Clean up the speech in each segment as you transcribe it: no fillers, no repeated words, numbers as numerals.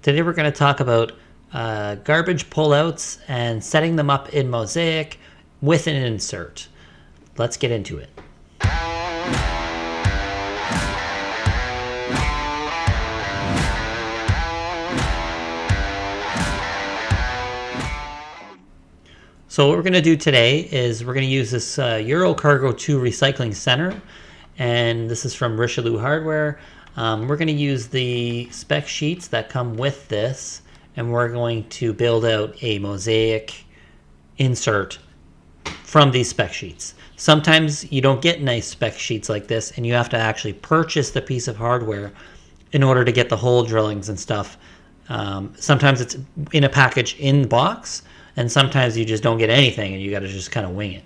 Today we're going to talk about garbage pullouts and setting them up in Mozaik with an insert. Let's get into it. So what we're going to do today is we're going to use this Eurocargo 2 recycling center, and this is from Richelieu Hardware. We're going to use the spec sheets that come with this, and we're going to build out a Mozaik insert from these spec sheets. Sometimes you don't get nice spec sheets like this, and you have to actually purchase the piece of hardware in order to get the hole drillings and stuff. Sometimes it's in a package in the box, and sometimes you just don't get anything and you got to just kind of wing it.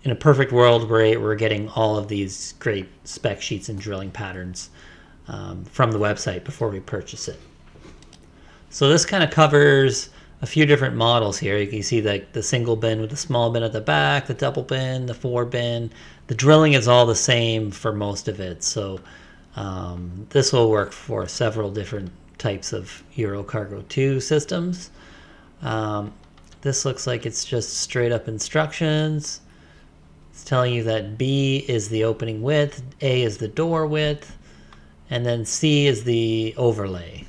In a perfect world, we're getting all of these great spec sheets and drilling patterns from the website before we purchase it. So this kind of covers a few different models here. You can see the single bin with the small bin at the back, the double bin, the 4 bin. The drilling is all the same for most of it. So this will work for several different types of Eurocargo 2 systems. This looks like it's just straight up instructions. It's telling you that B is the opening width, A is the door width, and then C is the overlay.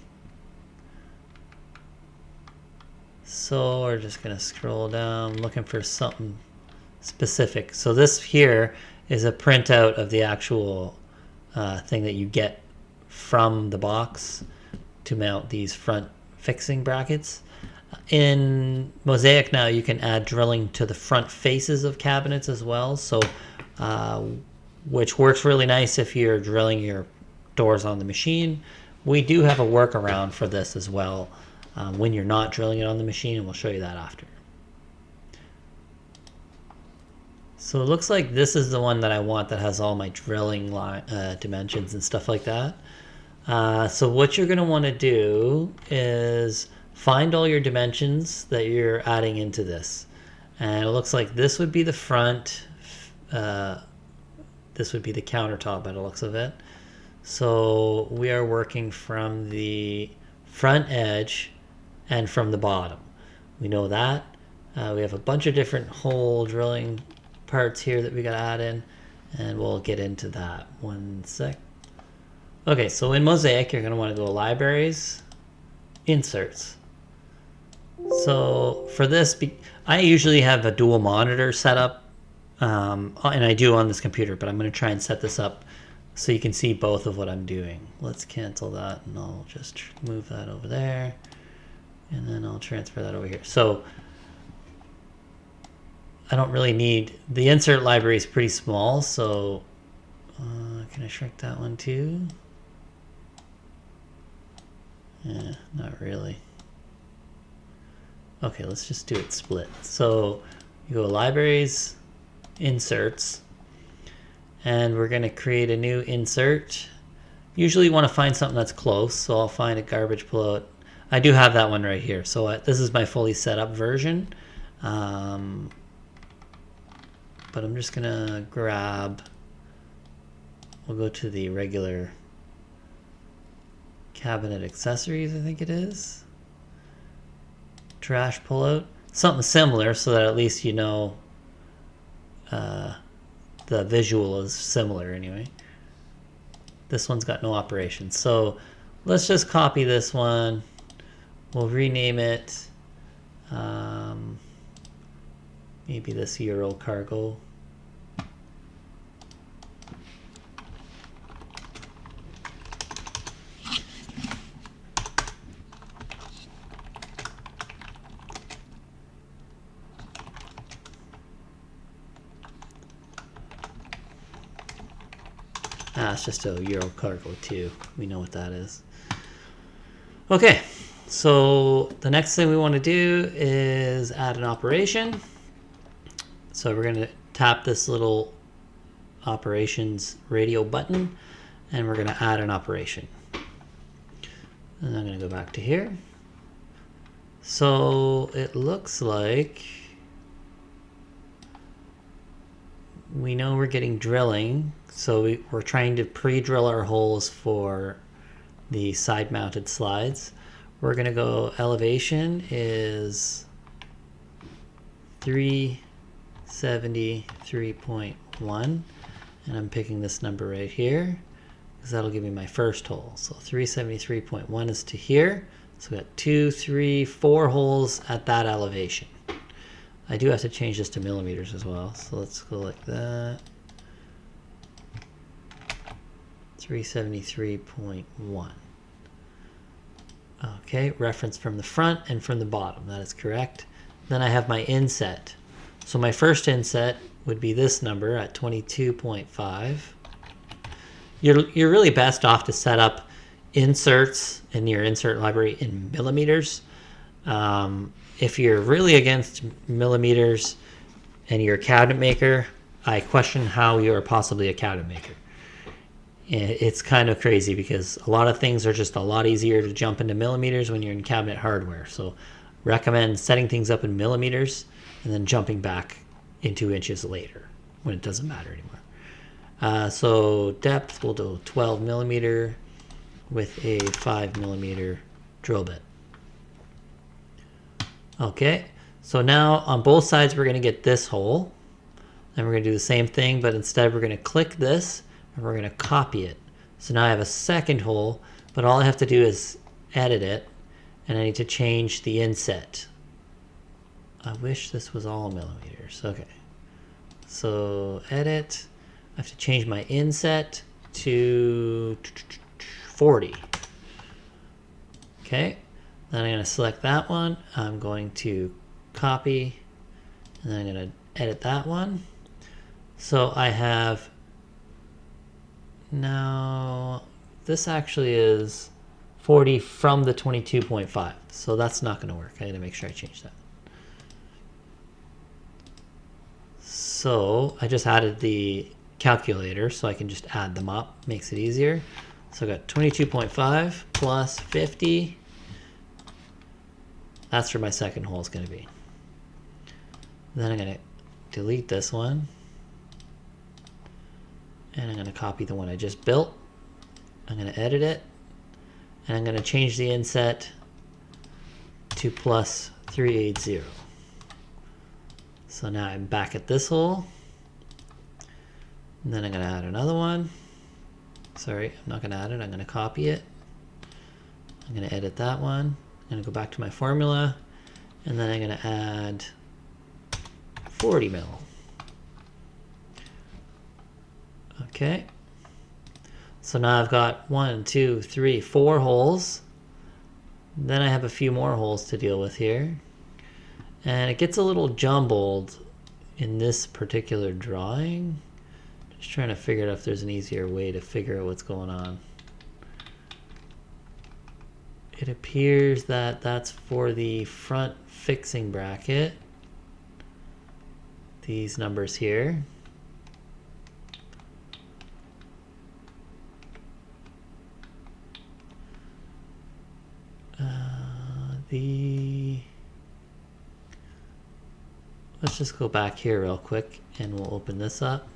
So we're just going to scroll down looking for something specific. So this here is a printout of the actual thing that you get from the box to mount these front fixing brackets. In Mozaik now you can add drilling to the front faces of cabinets as well, so which works really nice if you're drilling your doors on the machine. We do have a workaround for this as well when you're not drilling it on the machine, and we'll show you that after. So it looks like this is the one that I want that has all my drilling dimensions and stuff like that. So what you're going to want to do is find all your dimensions that you're adding into this. And it looks like this would be the front, this would be the countertop by the looks of it. So we are working from the front edge and from the bottom. We know that. We have a bunch of different hole drilling parts here that we got to add in, and we'll get into that. One sec. Okay, so in Mozaik, you're going to want to go libraries, inserts. So for this, I usually have a dual monitor set up, and I do on this computer, but I'm going to try and set this up so you can see both of what I'm doing. Let's cancel that, and I'll just move that over there, and then I'll transfer that over here. So I don't really need, the insert library is pretty small, so can I shrink that one too? Yeah, not really. Okay, let's just do it split. So you go libraries, inserts, and we're going to create a new insert. Usually you want to find something that's close, so I'll find a garbage pullout. I do have that one right here. So this is my fully set up version. But I'm just going to grab, we'll go to the regular cabinet accessories, I think it is. Trash pullout, something similar, so that at least you know the visual is similar anyway. This one's got no operation, so let's just copy this one. We'll rename it maybe this Eurocargo. It's just a Eurocargo 2. We know what that is. Okay, so the next thing we want to do is add an operation. So we're going to tap this little operations radio button, and we're going to add an operation. And I'm going to go back to here. So it looks like we know we're getting drilling, so we're trying to pre-drill our holes for the side mounted slides. We're going to go elevation is 373.1, and I'm picking this number right here because that'll give me my first hole. So 373.1 is to here. So we got 2, 3, 4 holes at that elevation. I do have to change this to millimeters as well. So let's go like that. 373.1. Okay, reference from the front and from the bottom. That is correct. Then I have my inset. So my first inset would be this number at 22.5. You're really best off to set up inserts in your insert library in millimeters. If you're really against millimeters and you're a cabinet maker, I question how you're possibly a cabinet maker. It's kind of crazy because a lot of things are just a lot easier to jump into millimeters when you're in cabinet hardware. So recommend setting things up in millimeters and then jumping back into inches later when it doesn't matter anymore. So depth, we'll do 12 millimeter with a 5 millimeter drill bit. Okay, so now on both sides we're going to get this hole. Then we're going to do the same thing, but instead we're going to click this and we're going to copy it. So now I have a second hole, but all I have to do is edit it, and I need to change the inset. I wish this was all millimeters. Okay, so edit. I have to change my inset to 40. Okay, then I'm going to select that one. I'm going to copy, and then I'm going to edit that one. So I have now, this actually is 40 from the 22.5. So that's not going to work. I got to make sure I change that. So I just added the calculator so I can just add them up. Makes it easier. So I got 22.5 plus 50. That's where my second hole is going to be. Then I'm going to delete this one. And I'm going to copy the one I just built. I'm going to edit it. And I'm going to change the inset to plus 380. So now I'm back at this hole. And then I'm going to add another one. Sorry, I'm not going to add it. I'm going to copy it. I'm going to edit that one. I'm going to go back to my formula. And then I'm going to add 40 mil. Okay. So now I've got 1, 2, 3, 4 holes. Then I have a few more holes to deal with here. And it gets a little jumbled in this particular drawing. Just trying to figure out if there's an easier way to figure out what's going on. It appears that that's for the front fixing bracket. These numbers here. Let's just go back here real quick and we'll open this up.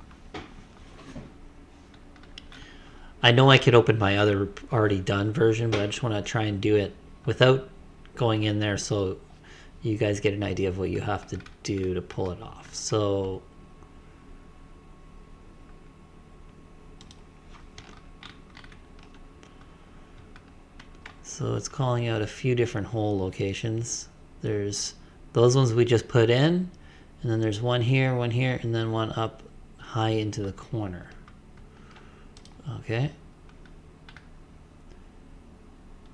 I know I could open my other already done version, but I just want to try and do it without going in there so you guys get an idea of what you have to do to pull it off. So it's calling out a few different hole locations. There's those ones we just put in, and then there's one here, and then one up high into the corner. Okay.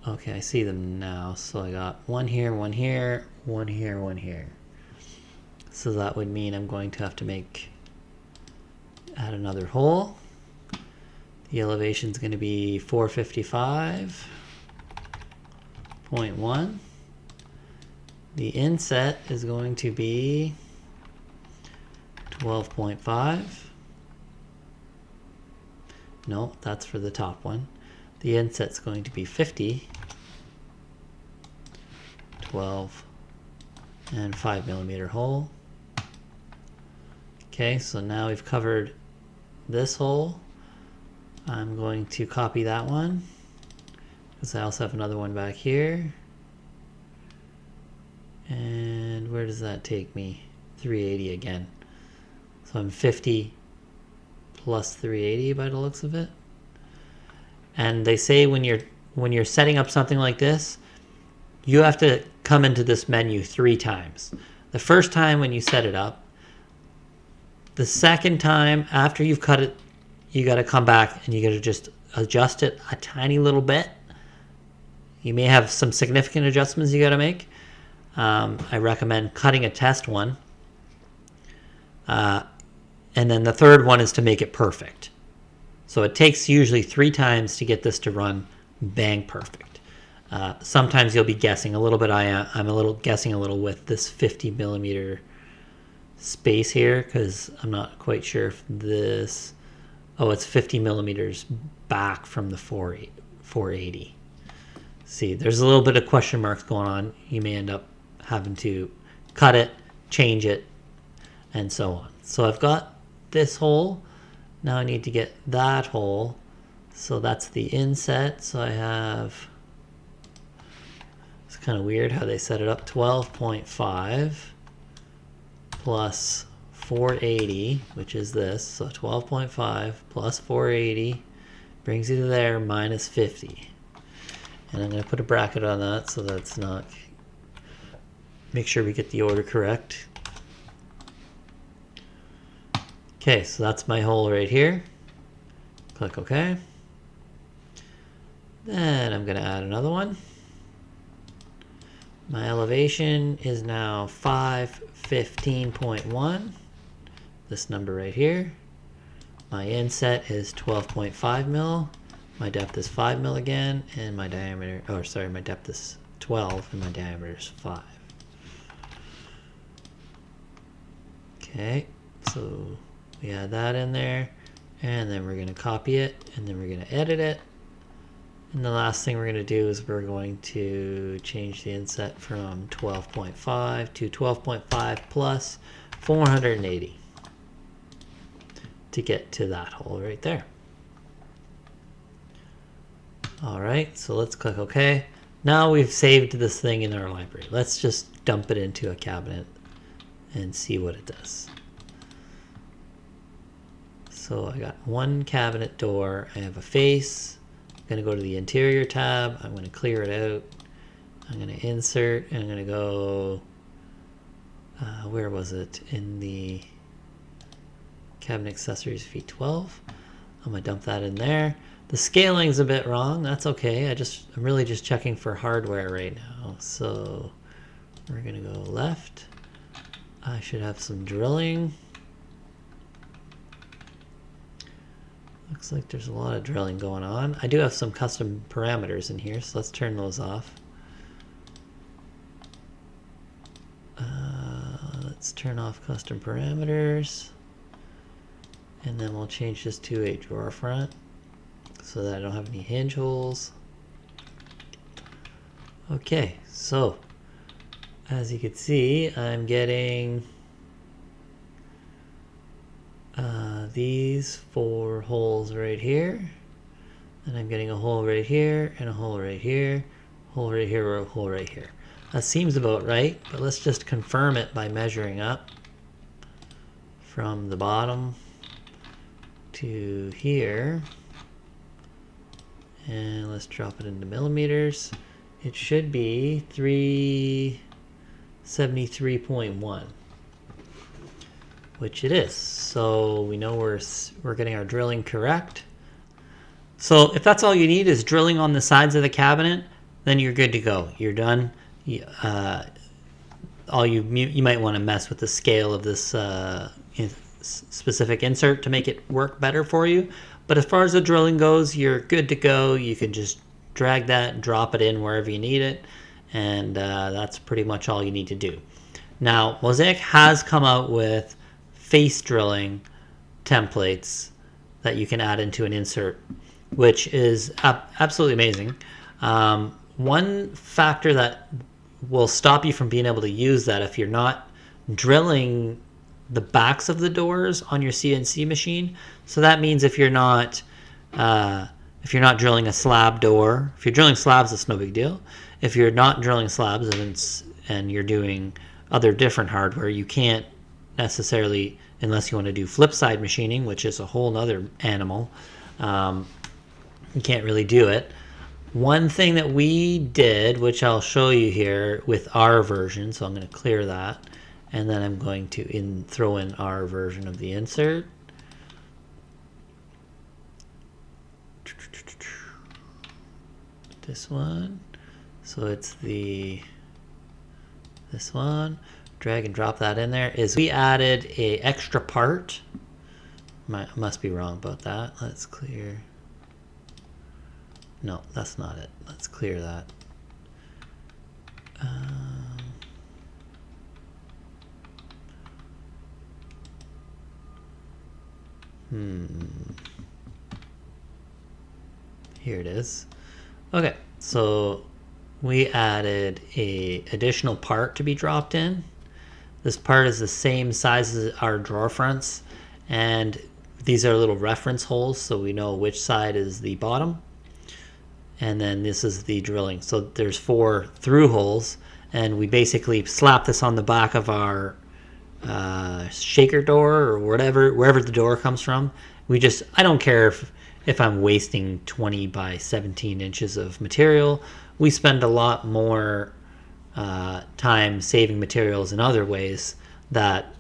Okay, I see them now. So I got one here, one here, one here, one here. So that would mean I'm going to have to add another hole. The elevation is going to be 455.1. The inset is going to be 12.5. No, that's for the top one. The inset's going to be 50, 12, and 5 millimeter hole. Okay, so now we've covered this hole. I'm going to copy that one, because I also have another one back here. And where does that take me? 380 again. So I'm 50 plus 380 by the looks of it. And they say when you're setting up something like this, you have to come into this menu 3 times. The first time when you set it up, the second time after you've cut it, you got to come back and you got to just adjust it a tiny little bit. You may have some significant adjustments you got to make. I recommend cutting a test one. And then the third one is to make it perfect. So it takes usually 3 times to get this to run bang perfect. Sometimes you'll be guessing a little bit. I'm guessing a little with this 50 millimeter space here because I'm not quite sure if this... Oh, it's 50 millimeters back from the 480. See, there's a little bit of question marks going on. You may end up having to cut it, change it, and so on. So I've got this hole. Now I need to get that hole. So that's the inset. So I have... It's kind of weird how they set it up. 12.5 plus 480, which is this. So 12.5 plus 480 brings you to there minus 50. And I'm going to put a bracket on that so that's not... Make sure we get the order correct. Okay, so that's my hole right here. Click OK. Then I'm going to add another one. My elevation is now 515.1. This number right here. My inset is 12.5 mil. My depth is 5 mil again, and my diameter, oh sorry, my depth is 12 and my diameter is 5. Okay, so we add that in there, and then we're going to copy it, and then we're going to edit it. And the last thing we're going to do is we're going to change the inset from 12.5 to 12.5 plus 480 to get to that hole right there. All right, so let's click OK. Now we've saved this thing in our library. Let's just dump it into a cabinet and see what it does. So I got one cabinet door. I have a face. I'm going to go to the interior tab. I'm going to clear it out. I'm going to insert, and I'm going to go, where was it? In the cabinet accessories V12. I'm going to dump that in there. The scaling's a bit wrong. That's okay. I'm really just checking for hardware right now. So we're going to go left. I should have some drilling. Looks like there's a lot of drilling going on. I do have some custom parameters in here, so let's turn those off. Let's turn off custom parameters. And then we'll change this to a drawer front so that I don't have any hinge holes. Okay, so as you can see, I'm getting these 4 holes right here, and I'm getting a hole right here, and a hole right here, hole right here, or a hole right here. That seems about right, but let's just confirm it by measuring up from the bottom to here, and let's drop it into millimeters. It should be 373.1, which it is. So we know we're getting our drilling correct. So if that's all you need is drilling on the sides of the cabinet, then you're good to go. You're done. You might want to mess with the scale of this specific insert to make it work better for you. But as far as the drilling goes, you're good to go. You can just drag that and drop it in wherever you need it. And that's pretty much all you need to do. Now, Mozaik has come out with face drilling templates that you can add into an insert, which is absolutely amazing. One factor that will stop you from being able to use that if you're not drilling the backs of the doors on your CNC machine. So that means if you're not If you're not drilling a slab door, if you're drilling slabs, it's no big deal. If you're not drilling slabs and you're doing other different hardware, you can't necessarily, unless you want to do flip side machining, which is a whole nother animal, you can't really do it. One thing that we did, which I'll show you here with our version, so I'm going to clear that, and then I'm going to throw in our version of the insert. This one, so it's this one, drag and drop that in there, is we added a extra part. Must be wrong about that. Let's clear. No, that's not it. Let's clear that. Here it is. Okay, so we added a additional part to be dropped in. This part is the same size as our drawer fronts, and these are little reference holes so we know which side is the bottom. And then this is the drilling. So there's 4 through holes, and we basically slap this on the back of our shaker door or wherever the door comes from. I don't care if I'm wasting 20 by 17 inches of material. We spend a lot more time saving materials in other ways that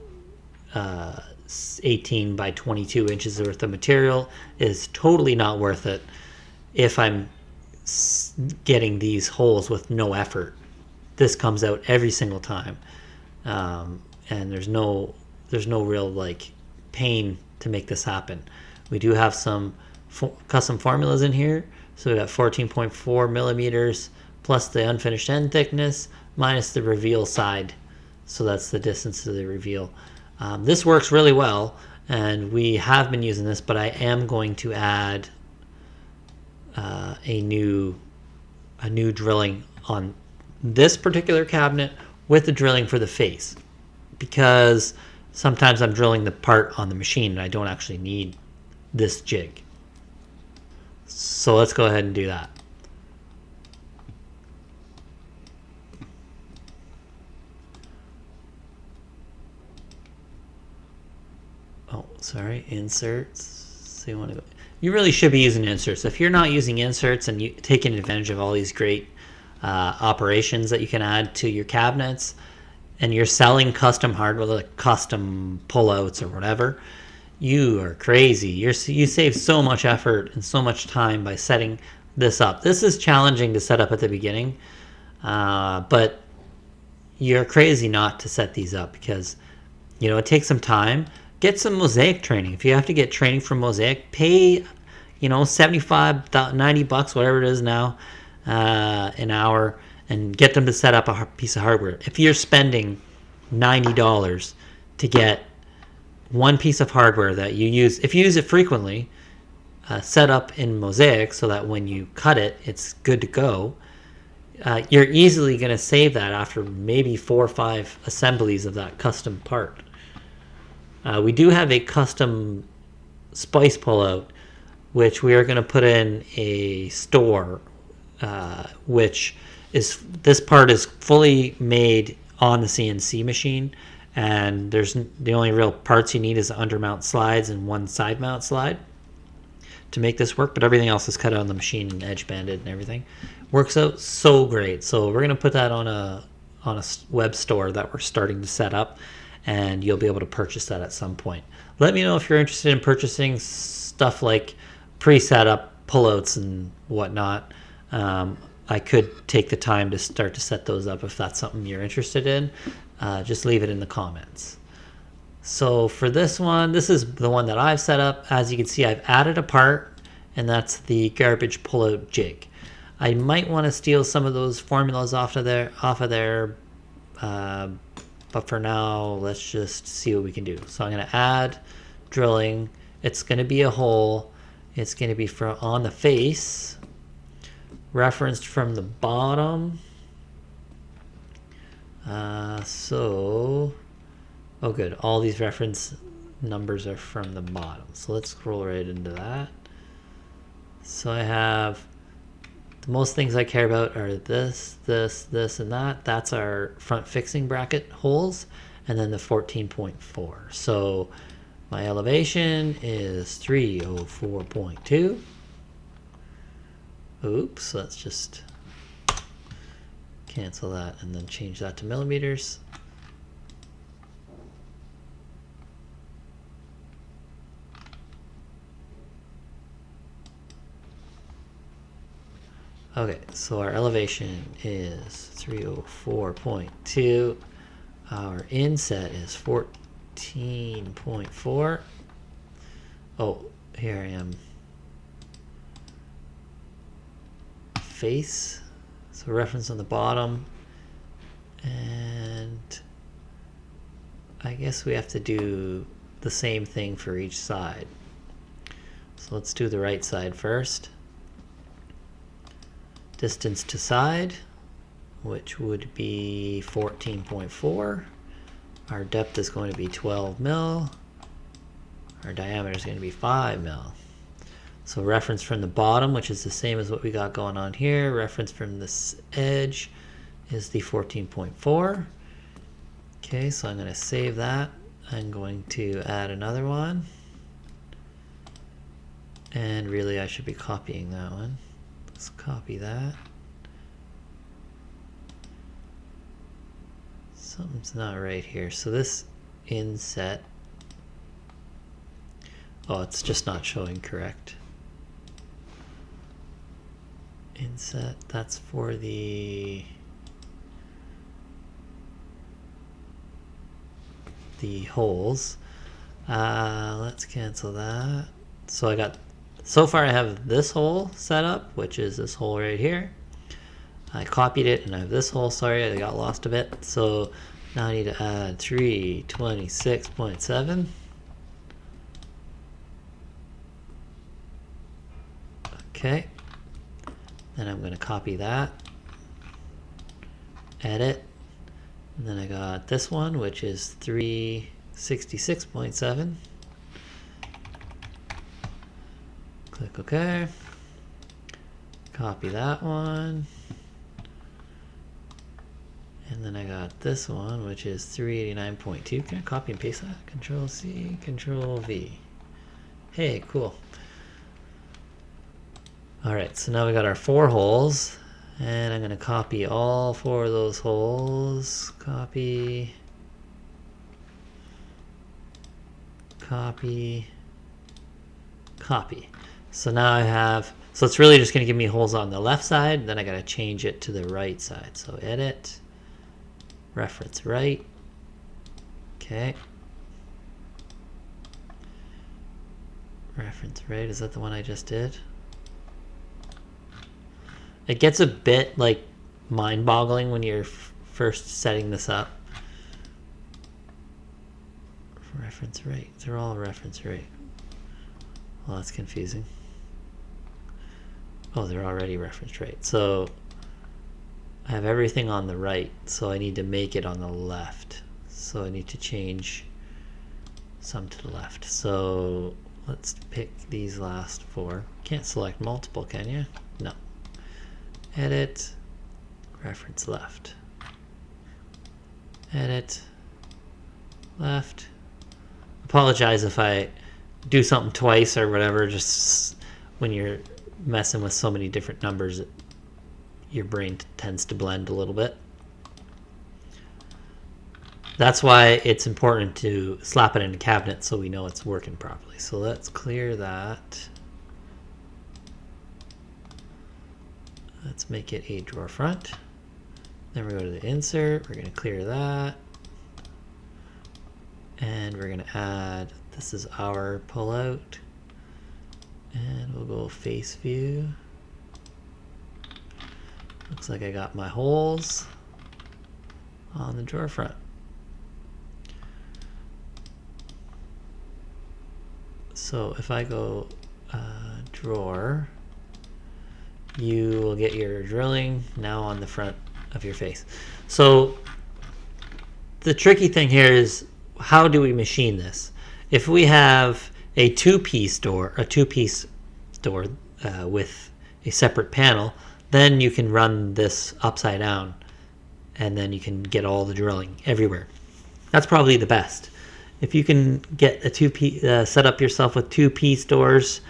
18 by 22 inches worth of material is totally not worth it if I'm getting these holes with no effort. This comes out every single time, and there's no real like pain to make this happen. We do have some custom formulas in here, so we got 14.4 millimeters plus the unfinished end thickness minus the reveal side, so that's the distance to the reveal. This works really well, and we have been using this, but I am going to add a new drilling on this particular cabinet with the drilling for the face, because sometimes I'm drilling the part on the machine and I don't actually need this jig. So let's go ahead and do that. Oh, sorry, inserts. So you really should be using inserts. If you're not using inserts and you taking advantage of all these great operations that you can add to your cabinets, and you're selling custom hardware, like custom pullouts or whatever, you are crazy. You save so much effort and so much time by setting this up. This is challenging to set up at the beginning, but you're crazy not to set these up, because it takes some time. Get some Mozaik training. If you have to get training from Mozaik, pay $75, $90, whatever it is now, an hour, and get them to set up a piece of hardware. If you're spending $90 to get one piece of hardware that you use, if you use it frequently, set up in Mozaik so that when you cut it, it's good to go, you're easily going to save that after maybe 4 or 5 assemblies of that custom part. We do have a custom spice pullout, which we are going to put in a store, which is, this part is fully made on the CNC machine, and the only real parts you need is the undermount slides and one side mount slide to make this work, but everything else is cut out on the machine and edge banded and everything. Works out so great. So we're going to put that on a web store that we're starting to set up, and you'll be able to purchase that at some point. Let me know if you're interested in purchasing stuff like pre-set up pullouts and whatnot. I could take the time to start to set those up if that's something you're interested in. Just leave it in the comments. So for this one, this is the one that I've set up. As you can see, I've added a part, and that's the garbage pullout jig. I might want to steal some of those formulas off of there, but for now, let's just see what we can do. So I'm going to add drilling. It's going to be a hole. It's going to be on the face, referenced from the bottom. Oh good, all these reference numbers are from the bottom. So let's scroll right into that. So I have the most things I care about are this, this, this, and that. That's our front fixing bracket holes, and then the 14.4. So my elevation is 304.2. Oops, let's just cancel that and then change that to millimeters. Okay, so our elevation is 304.2. Our inset is 14.4. Oh, here I am. Face. So reference on the bottom. And I guess we have to do the same thing for each side. So let's do the right side first. Distance to side, which would be 14.4. Our depth is going to be 12 mil. Our diameter is going to be 5 mil. So reference from the bottom, which is the same as what we got going on here. Reference from this edge is the 14.4. Okay, so I'm going to save that. I'm going to add another one. And really I should be copying that one. Let's copy that. Something's not right here. So this inset, oh, it's just not showing correct. Inset, that's for the holes. Let's cancel that. So I got, so far I have this hole set up, which is this hole right here. I copied it and I have this hole, sorry, I got lost a bit. So now I need to add 326.7. Okay. Then I'm going to copy that, edit, and then I got this one, which is 366.7. Click OK. Copy that one. And then I got this one, which is 389.2. Can I copy and paste that? Control C, Control V. Hey, cool. Alright, so now we got our 4 holes, and I'm going to copy all 4 of those holes. Copy, copy, copy. So now I have, so it's really just going to give me holes on the left side, then I got to change it to the right side. So edit, reference right, okay. Reference right, is that the one I just did? It gets a bit like mind-boggling when you're first setting this up. Reference right. They're all reference right. Well, that's confusing. Oh, they're already reference right. So I have everything on the right, so I need to make it on the left. So I need to change some to the left. So let's pick these last 4. Can't select multiple, can you? No. Edit, reference left. Edit, left. Apologize if I do something twice or whatever, just when you're messing with so many different numbers, your brain tends to blend a little bit. That's why it's important to slap it in a cabinet so we know it's working properly. So let's clear that. Let's make it a drawer front. Then we go to the insert. We're going to clear that. And we're going to add, this is our pullout. And we'll go face view. Looks like I got my holes on the drawer front. So if I go drawer, you will get your drilling now on the front of your face. So the tricky thing here is, how do we machine this? If we have a two-piece door, with a separate panel, then you can run this upside down and then you can get all the drilling everywhere. That's probably the best. If you can get a two-piece, set up yourself with two-piece doors,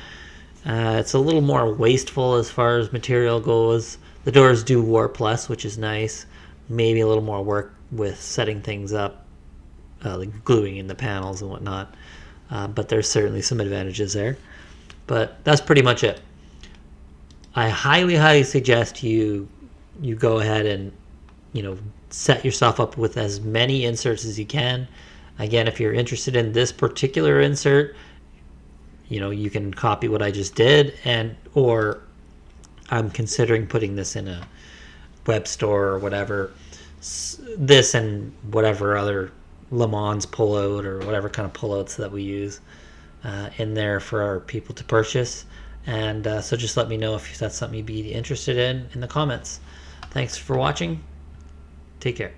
it's a little more wasteful as far as material goes. The doors do warp less, which is nice. Maybe a little more work with setting things up, like gluing in the panels and whatnot. But there's certainly some advantages there. But that's pretty much it. I highly suggest you go ahead and set yourself up with as many inserts as you can. Again, if you're interested in this particular insert, you can copy what I just did, or I'm considering putting this in a web store or whatever. This and whatever other Le Mans pullout or whatever kind of pullouts that we use in there for our people to purchase. And so just let me know if that's something you'd be interested in the comments. Thanks for watching. Take care.